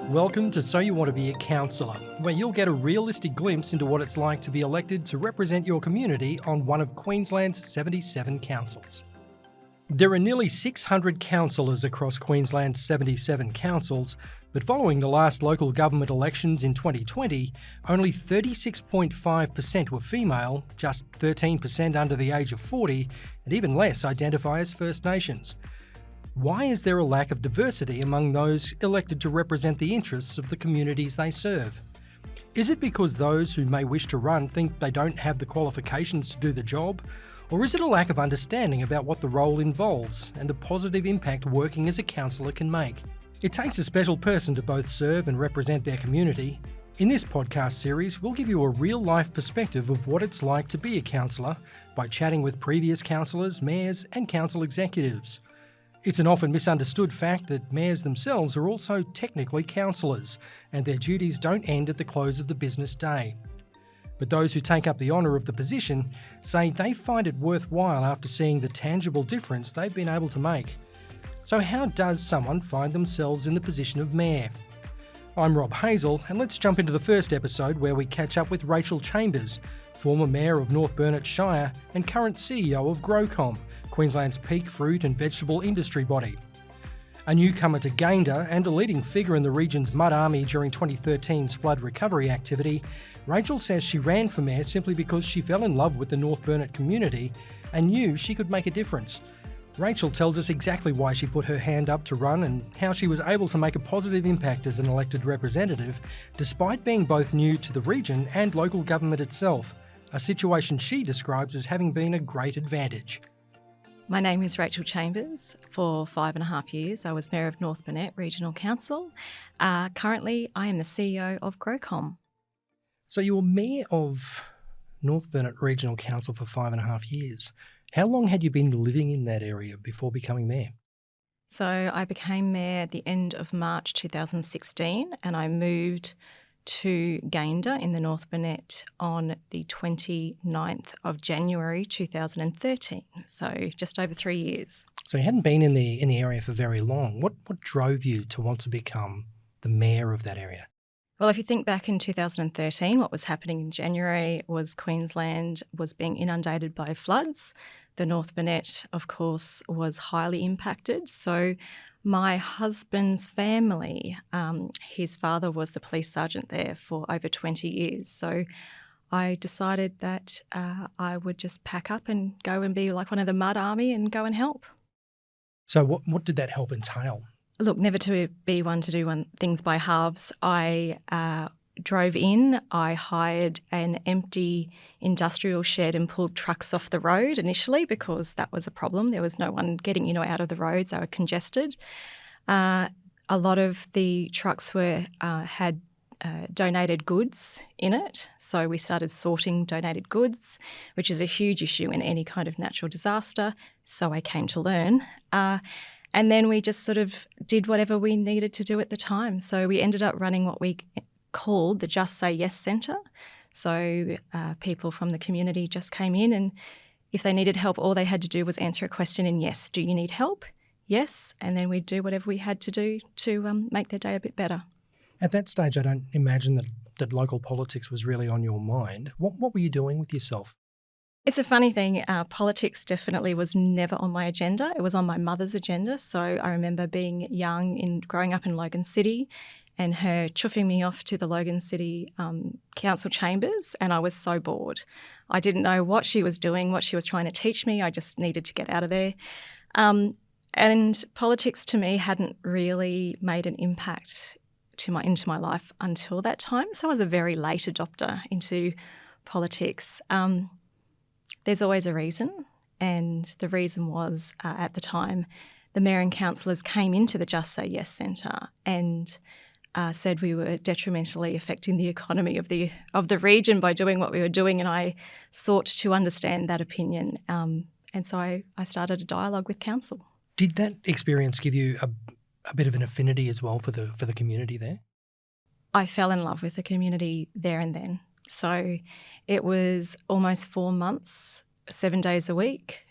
Welcome to So You Want to Be a Councillor, where you'll get a realistic glimpse into what it's like to be elected to represent your community on one of Queensland's 77 councils. There are nearly 600 councillors across Queensland's 77 councils, but following the last local government elections in 2020, only 36.5% were female, just 13% under the age of 40, and even less identify as First Nations. Why is there a lack of diversity among those elected to represent the interests of the communities they serve? Is it because those who may wish to run think they don't have the qualifications to do the job? Or is it a lack of understanding about what the role involves and the positive impact working as a councillor can make? It takes a special person to both serve and represent their community. In this podcast series, we'll give you a real-life perspective of what it's like to be a councillor by chatting with previous councillors, mayors and council executives. It's an often misunderstood fact that mayors themselves are also technically councillors, and their duties don't end at the close of the business day. But those who take up the honour of the position say they find it worthwhile after seeing the tangible difference they've been able to make. So how does someone find themselves in the position of mayor? I'm Rob Hazel, and let's jump into the first episode where we catch up with Rachel Chambers, former mayor of North Burnett Shire and current CEO of Growcom, Queensland's peak fruit and vegetable industry body. A newcomer to Gayndah and a leading figure in the region's mud army during 2013's flood recovery activity, Rachel says she ran for mayor simply because she fell in love with the North Burnett community and knew she could make a difference. Rachel tells us exactly why she put her hand up to run and how she was able to make a positive impact as an elected representative, despite being both new to the region and local government itself, a situation she describes as having been a great advantage. My name is Rachel Chambers. For 5.5 years, I was Mayor of North Burnett Regional Council. Currently, I am the CEO of Growcom. So you were Mayor of North Burnett Regional Council for 5.5 years. How long had you been living in that area before becoming Mayor? So I became Mayor at the end of March 2016 and I moved to Gayndah in the North Burnett on the 29th of January 2013, so just over 3 years. So you hadn't been in the area for very long. What drove you to want to become the mayor of that area? Well, if you think back in 2013, what was happening in January was Queensland was being inundated by floods. The North Burnett, of course, was highly impacted. So my husband's family, his father was the police sergeant there for over 20 years. So I decided that I would just pack up and go and be like one of the mud army and go and help. So what did that help entail? Look, never to be one to do things by halves. I drove in, I hired an empty industrial shed and pulled trucks off the road initially because that was a problem. There was no one getting in or out of the roads. They were congested. A lot of the trucks had donated goods in it. So we started sorting donated goods, which is a huge issue in any kind of natural disaster. So I came to learn. And then we just sort of did whatever we needed to do at the time. So we ended up running what we called the Just Say Yes Centre. So people from the community just came in and if they needed help, all they had to do was answer a question in yes. Do you need help? Yes. And then we'd do whatever we had to do to make their day a bit better. At that stage, I don't imagine that local politics was really on your mind. What were you doing with yourself? It's a funny thing. Politics definitely was never on my agenda. It was on my mother's agenda. So I remember being young and growing up in Logan City and her chuffing me off to the Logan City council chambers, and I was so bored. I didn't know what she was doing, what she was trying to teach me. I just needed to get out of there. And politics to me hadn't really made an impact into my life until that time. So I was a very late adopter into politics. There's always a reason, and the reason was at the time the mayor and councillors came into the Just Say Yes Centre and said we were detrimentally affecting the economy of the region by doing what we were doing, and I sought to understand that opinion. And so I started a dialogue with council. Did that experience give you a bit of an affinity as well for the community there? I fell in love with the community there and then. So it was almost 4 months, 7 days a week.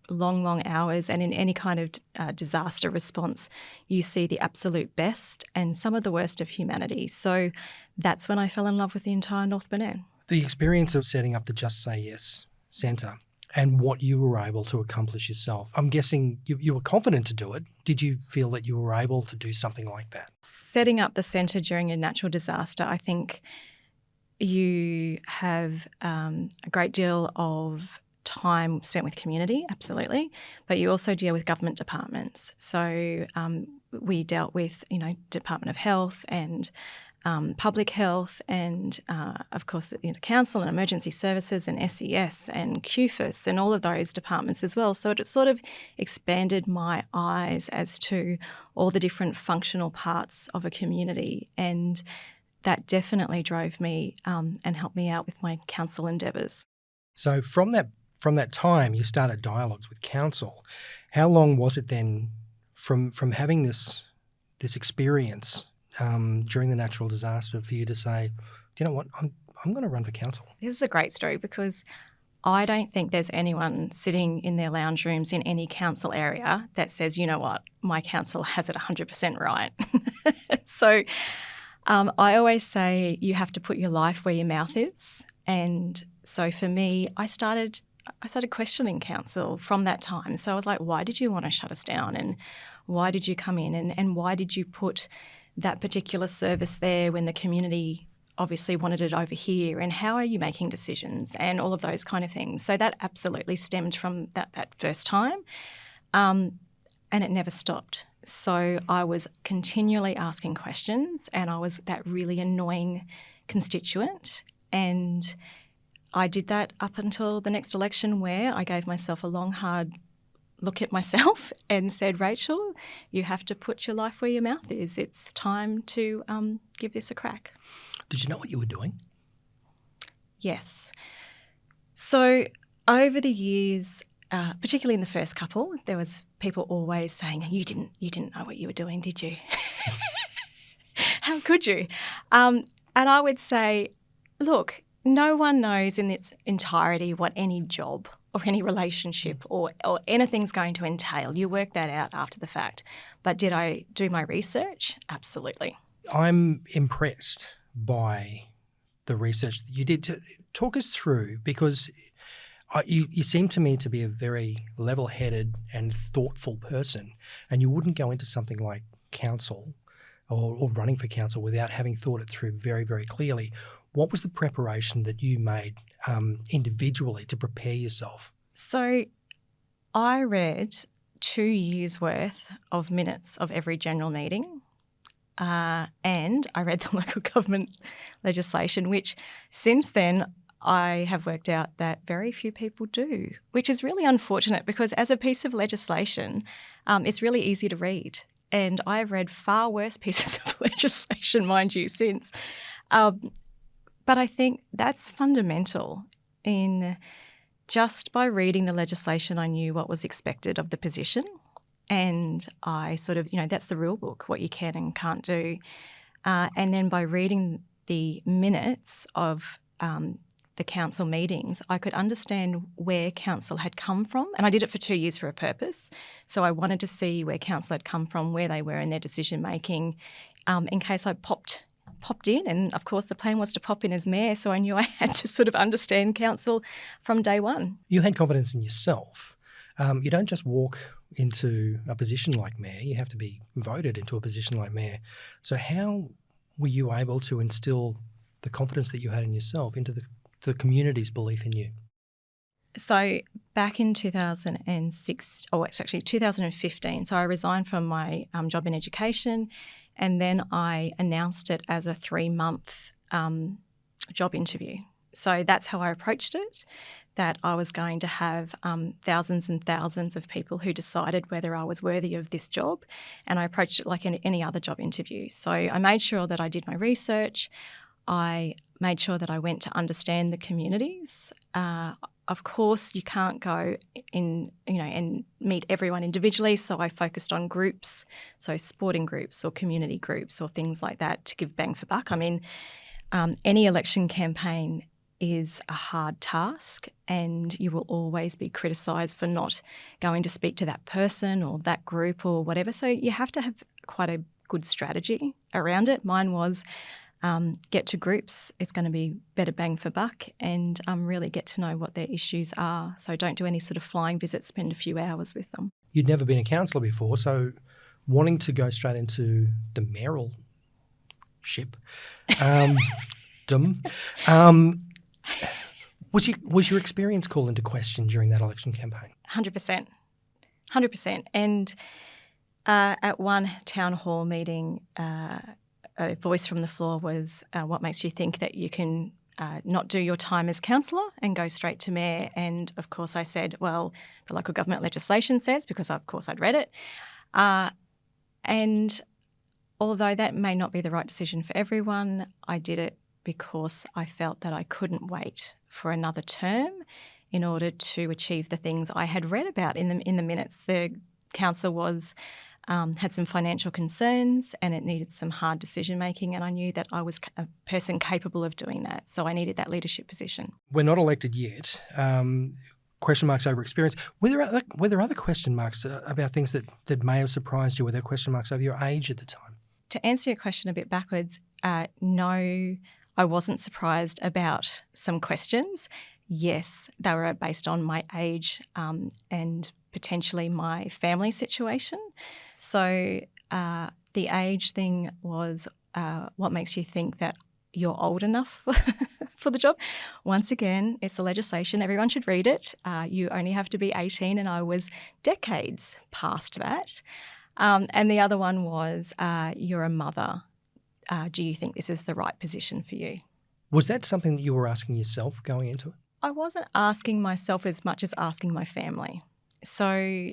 long, long hours, and in any kind of disaster response, you see the absolute best and some of the worst of humanity. So that's when I fell in love with the entire North Burnett. The experience of setting up the Just Say Yes Centre and what you were able to accomplish yourself. I'm guessing you were confident to do it. Did you feel that you were able to do something like that? Setting up the centre during a natural disaster, I think you have a great deal of time spent with community, absolutely, but you also deal with government departments. So we dealt with, Department of Health and public health and, of course, the council and emergency services and SES and QFIS and all of those departments as well. So it sort of expanded my eyes as to all the different functional parts of a community, and that definitely drove me and helped me out with my council endeavours. So from that time, you started dialogues with council. How long was it then from having this experience during the natural disaster for you to say, do you know what, I'm going to run for council? This is a great story because I don't think there's anyone sitting in their lounge rooms in any council area that says, you know what, my council has it 100% right. So I always say you have to put your life where your mouth is. And so for me, I started questioning council from that time. So I was like, why did you want to shut us down? And why did you come in? And why did you put that particular service there when the community obviously wanted it over here? And how are you making decisions? And all of those kind of things. So that absolutely stemmed from that first time. And it never stopped. So I was continually asking questions, and I was that really annoying constituent. And I did that up until the next election, where I gave myself a long, hard look at myself and said, Rachel, you have to put your life where your mouth is. It's time to give this a crack. Did you know what you were doing? Yes. So over the years, particularly in the first couple, there was people always saying, you didn't know what you were doing, did you? How could you? And I would say, look, no one knows in its entirety what any job or any relationship or anything's going to entail. You work that out after the fact. But did I do my research? Absolutely. I'm impressed by the research that you did. Talk us through, because you seem to me to be a very level-headed and thoughtful person, and you wouldn't go into something like council or running for council without having thought it through very, very clearly. What was the preparation that you made individually to prepare yourself? So I read 2 years' worth of minutes of every general meeting, and I read the local government legislation, which since then I have worked out that very few people do, which is really unfortunate because as a piece of legislation, it's really easy to read. And I've read far worse pieces of legislation, mind you, since. But I think that's fundamental. In just by reading the legislation, I knew what was expected of the position. And I sort of, that's the rule book, what you can and can't do. And then by reading the minutes of the council meetings, I could understand where council had come from. And I did it for 2 years for a purpose. So I wanted to see where council had come from, where they were in their decision making, in case I popped in. And of course, the plan was to pop in as mayor. So I knew I had to sort of understand council from day one. You had confidence in yourself. You don't just walk into a position like mayor. You have to be voted into a position like mayor. So how were you able to instill the confidence that you had in yourself into the community's belief in you? So back in 2015, so I resigned from my job in education, and then I announced it as a 3-month job interview. So that's how I approached it, that I was going to have thousands and thousands of people who decided whether I was worthy of this job, and I approached it like any other job interview. So I made sure that I did my research. I made sure that I went to understand the communities. Of course, you can't go in, and meet everyone individually. So I focused on groups, so sporting groups or community groups or things like that to give bang for buck. I mean, any election campaign is a hard task, and you will always be criticised for not going to speak to that person or that group or whatever. So you have to have quite a good strategy around it. Mine was get to groups. It's going to be better bang for buck, and really get to know what their issues are. So don't do any sort of flying visits, spend a few hours with them. You'd never been a councillor before, so wanting to go straight into the mayoralship, was your experience called into question during that election campaign? 100%. 100%. And at one town hall meeting, a voice from the floor was, what makes you think that you can not do your time as councillor and go straight to mayor? And of course I said, well, the local government legislation says, because of course I'd read it. And although that may not be the right decision for everyone, I did it because I felt that I couldn't wait for another term in order to achieve the things I had read about in the minutes. The council was had some financial concerns and it needed some hard decision making, and I knew that I was a person capable of doing that, so I needed that leadership position. We're not elected yet. Question marks over experience. Were there other question marks about things that may have surprised you? Were there question marks over your age at the time? To answer your question a bit backwards, no, I wasn't surprised about some questions. Yes, they were based on my age and potentially my family situation. So the age thing was what makes you think that you're old enough for the job. Once again, it's a legislation. Everyone should read it. You only have to be 18, and I was decades past that. And the other one was, you're a mother. Do you think this is the right position for you? Was that something that you were asking yourself going into it? I wasn't asking myself as much as asking my family. So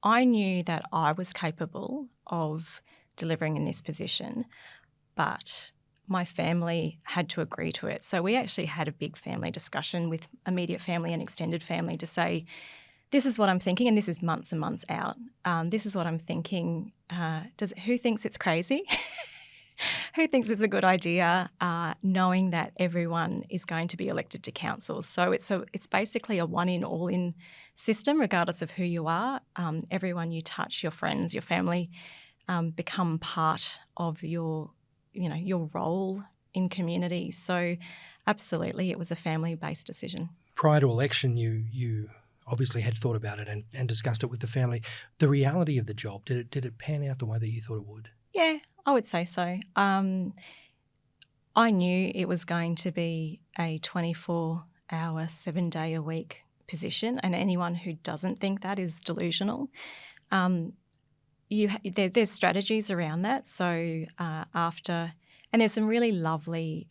I knew that I was capable of delivering in this position, but my family had to agree to it. So we actually had a big family discussion with immediate family and extended family to say, this is what I'm thinking, and this is months and months out. This is what I'm thinking. Who thinks it's crazy? Who thinks it's a good idea, knowing that everyone is going to be elected to councils? So it's basically a one-in, all-in system, regardless of who you are. Everyone you touch, your friends, your family, become part of your role in community. So absolutely, it was a family-based decision. Prior to election, you obviously had thought about it and discussed it with the family. The reality of the job, did it pan out the way that you thought it would? Yeah, I would say so. I knew it was going to be a 24-hour, 7-day-a-week position, and anyone who doesn't think that is delusional. There's strategies around that. So and there's some really lovely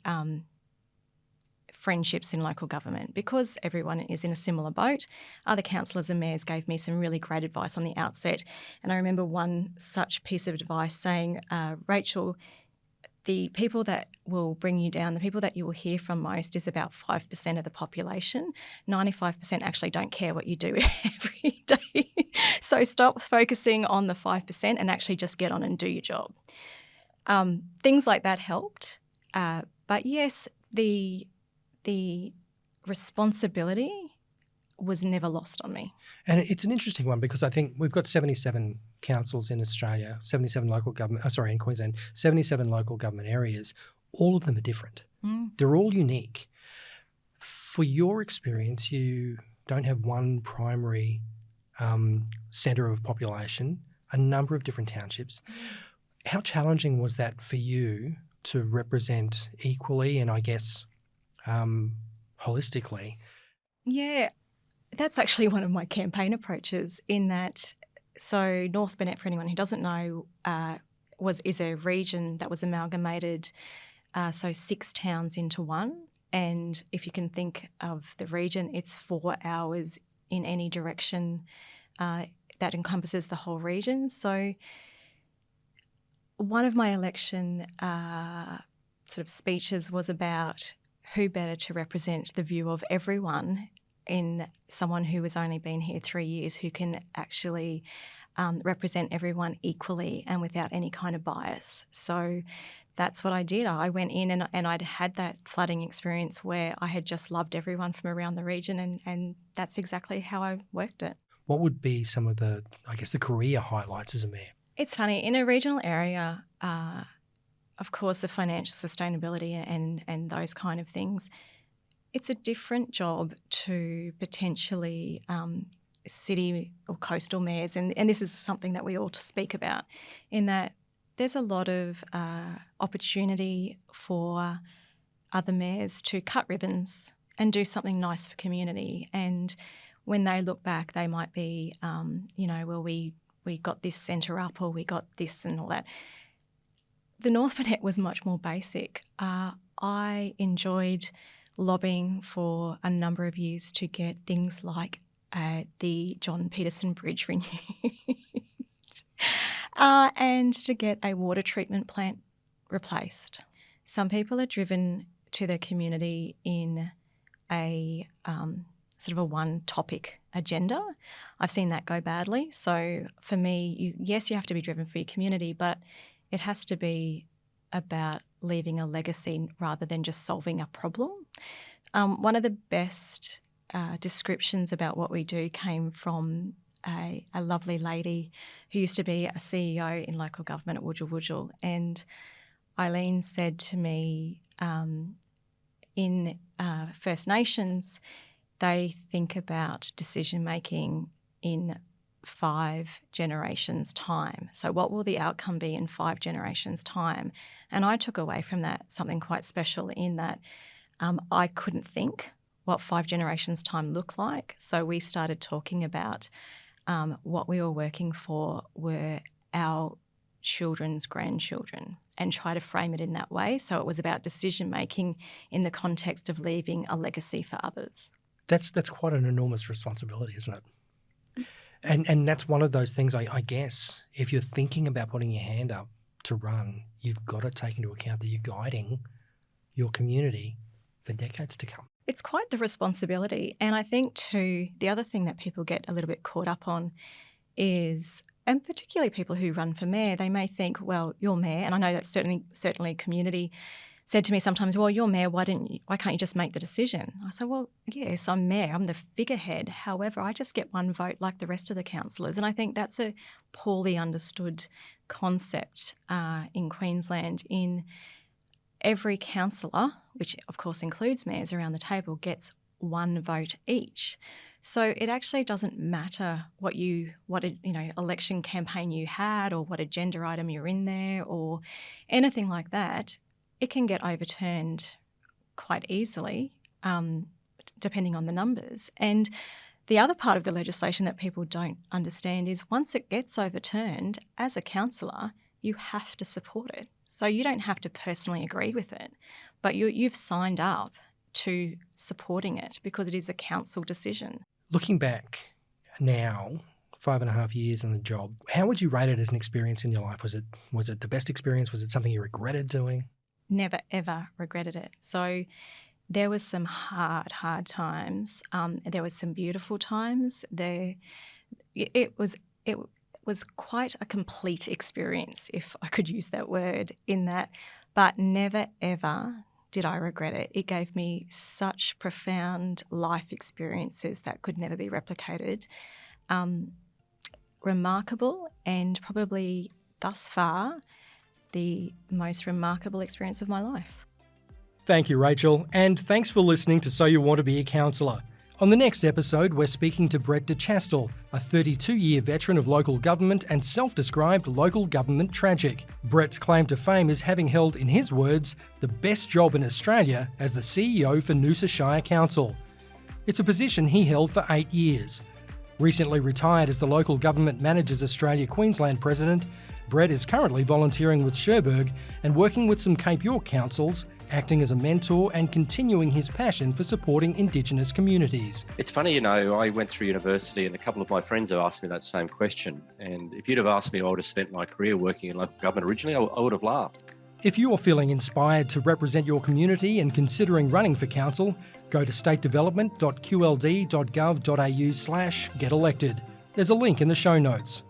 friendships in local government because everyone is in a similar boat. Other councillors and mayors gave me some really great advice on the outset. And I remember one such piece of advice saying, Rachel, the people that will bring you down, the people that you will hear from most is about 5% of the population. 95% actually don't care what you do every day. So stop focusing on the 5% and actually just get on and do your job. Things like that helped. But yes, the responsibility was never lost on me. And it's an interesting one because I think we've got 77 councils in Australia, 77 local government, in Queensland, 77 local government areas. All of them are different. They're all unique. For your experience, you don't have one primary centre of population, a number of different townships. How challenging was that for you to represent equally and I guess holistically? Yeah, that's actually one of my campaign approaches in that, so North Burnett, for anyone who doesn't know, is a region that was amalgamated, so 6 towns into one. And if you can think of the region, it's 4 hours in any direction that encompasses the whole region. So one of my election sort of speeches was about who better to represent the view of everyone in someone who has only been here 3 years, who can actually represent everyone equally and without any kind of bias. So that's what I did. I went in and I'd had that flooding experience where I had just loved everyone from around the region, and that's exactly how I worked it. What would be some of the career highlights as a mayor? It's funny, in a regional area, of course, the financial sustainability and those kind of things, it's a different job to potentially city or coastal mayors, and this is something that we ought to speak about, in that there's a lot of opportunity for other mayors to cut ribbons and do something nice for community. And when they look back, they might be, well, we got this centre up, or we got this and all that. The North Burnett was much more basic. I enjoyed lobbying for a number of years to get things like the John Peterson Bridge renewed and to get a water treatment plant replaced. Some people are driven to their community in a sort of a one-topic agenda. I've seen that go badly. So for me, yes, you have to be driven for your community, but it has to be about leaving a legacy rather than just solving a problem. One of the best descriptions about what we do came from a lovely lady who used to be a CEO in local government at Wujal. And Eileen said to me, in First Nations, they think about decision-making in 5 generations' time. So what will the outcome be in 5 generations' time? And I took away from that something quite special in that I couldn't think what 5 generations' time looked like. So we started talking about what we were working for were our children's grandchildren, and try to frame it in that way. So it was about decision-making in the context of leaving a legacy for others. That's quite an enormous responsibility, isn't it? And that's one of those things, I guess, if you're thinking about putting your hand up to run, you've got to take into account that you're guiding your community for decades to come. It's quite the responsibility. And I think too, the other thing that people get a little bit caught up on is, and particularly people who run for mayor, they may think, well, you're mayor, and I know that's certainly community said to me sometimes, well, you're mayor, why can't you just make the decision? I said, well, yes, I'm mayor, I'm the figurehead. However, I just get one vote like the rest of the councillors. And I think that's a poorly understood concept in Queensland. In every councillor, which of course includes mayors around the table, gets 1 vote each. So it actually doesn't matter what election campaign you had, or what agenda item you're in there, or anything like that. It can get overturned quite easily, depending on the numbers. And the other part of the legislation that people don't understand is once it gets overturned, as a councillor, you have to support it. So you don't have to personally agree with it, but you've signed up to supporting it because it is a council decision. Looking back now, 5.5 years in the job, how would you rate it as an experience in your life? Was it the best experience? Was it something you regretted doing? Never, ever regretted it. So there was some hard times. There was some beautiful times. It was quite a complete experience, if I could use that word, in that, but never, ever did I regret it. It gave me such profound life experiences that could never be replicated. Remarkable, and probably thus far the most remarkable experience of my life. Thank you, Rachel, and thanks for listening to So You Want to Be a Councillor. On the next episode, we're speaking to Brett de Chastel, a 32-year veteran of local government and self-described local government tragic. Brett's claim to fame is having held, in his words, the best job in Australia as the CEO for Noosa Shire Council. It's a position he held for 8 years. Recently retired as the Local Government Managers Australia Queensland president, Brett is currently volunteering with Cherbourg and working with some Cape York councils, acting as a mentor and continuing his passion for supporting Indigenous communities. It's funny, I went through university and a couple of my friends have asked me that same question. And if you'd have asked me, I would have spent my career working in local government originally, I would have laughed. If you're feeling inspired to represent your community and considering running for council, go to statedevelopment.qld.gov.au/get-elected. There's a link in the show notes.